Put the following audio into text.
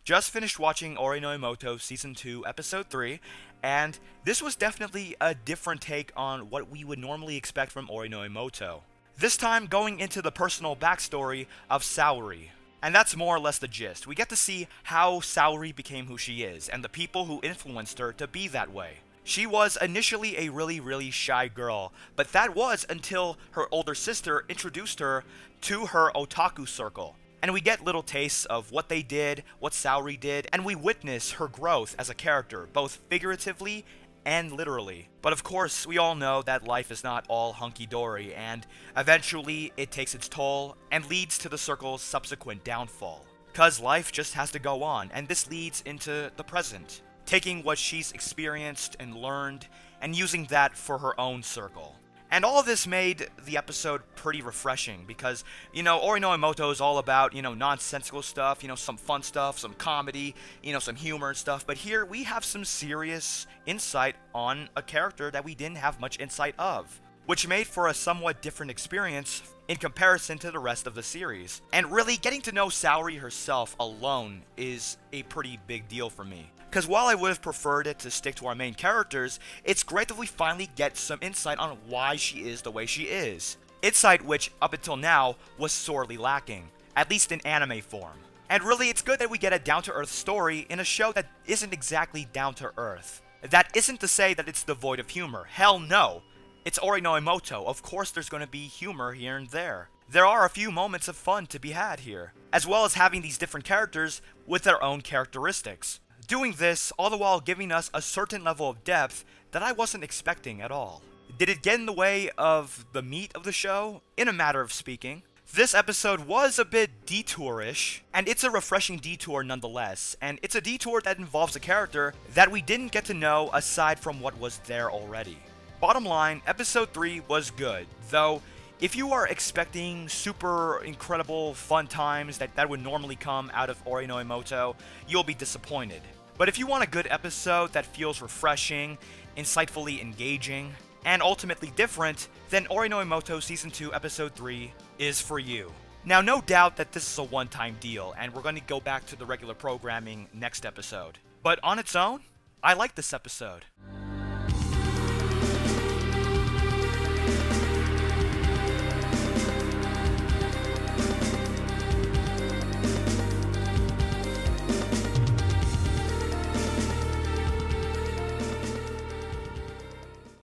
Just finished watching Ori no Imouto Season 2, Episode 3, and this was definitely a different take on what we would normally expect from Ori no Imouto. This time going into the personal backstory of Saori. And that's more or less the gist. We get to see how Saori became who she is, and the people who influenced her to be that way. She was initially a really shy girl, but that was until her older sister introduced her to her otaku circle. And we get little tastes of what they did, what Saori did, and we witness her growth as a character, both figuratively and literally. But of course, we all know that life is not all hunky-dory, and eventually it takes its toll and leads to the circle's subsequent downfall. Cause life just has to go on, and this leads into the present, taking what she's experienced and learned, and using that for her own circle. And all of this made the episode pretty refreshing because, Ori no Imouto is all about, nonsensical stuff, some fun stuff, some comedy, some humor and stuff. But here we have some serious insight on a character that we didn't have much insight of, which made for a somewhat different experience in comparison to the rest of the series. And really, getting to know Saori herself alone is a pretty big deal for me. Because while I would have preferred it to stick to our main characters, it's great that we finally get some insight on why she is the way she is. Insight which, up until now, was sorely lacking, at least in anime form. And really, it's good that we get a down-to-earth story in a show that isn't exactly down-to-earth. That isn't to say that it's devoid of humor. Hell no! It's Ori no Imouto, of course there's going to be humor here and there. There are a few moments of fun to be had here, as well as having these different characters with their own characteristics. Doing this, all the while giving us a certain level of depth that I wasn't expecting at all. Did it get in the way of the meat of the show? In a matter of speaking. This episode was a bit detour-ish, and it's a refreshing detour nonetheless, and it's a detour that involves a character that we didn't get to know aside from what was there already. Bottom line, episode 3 was good, though if you are expecting super incredible fun times that would normally come out of Ori no Imouto, you'll be disappointed. But if you want a good episode that feels refreshing, insightfully engaging, and ultimately different, then Ori no Imouto Season 2 Episode 3 is for you. Now, no doubt that this is a one-time deal, and we're going to go back to the regular programming next episode. But on its own, I like this episode.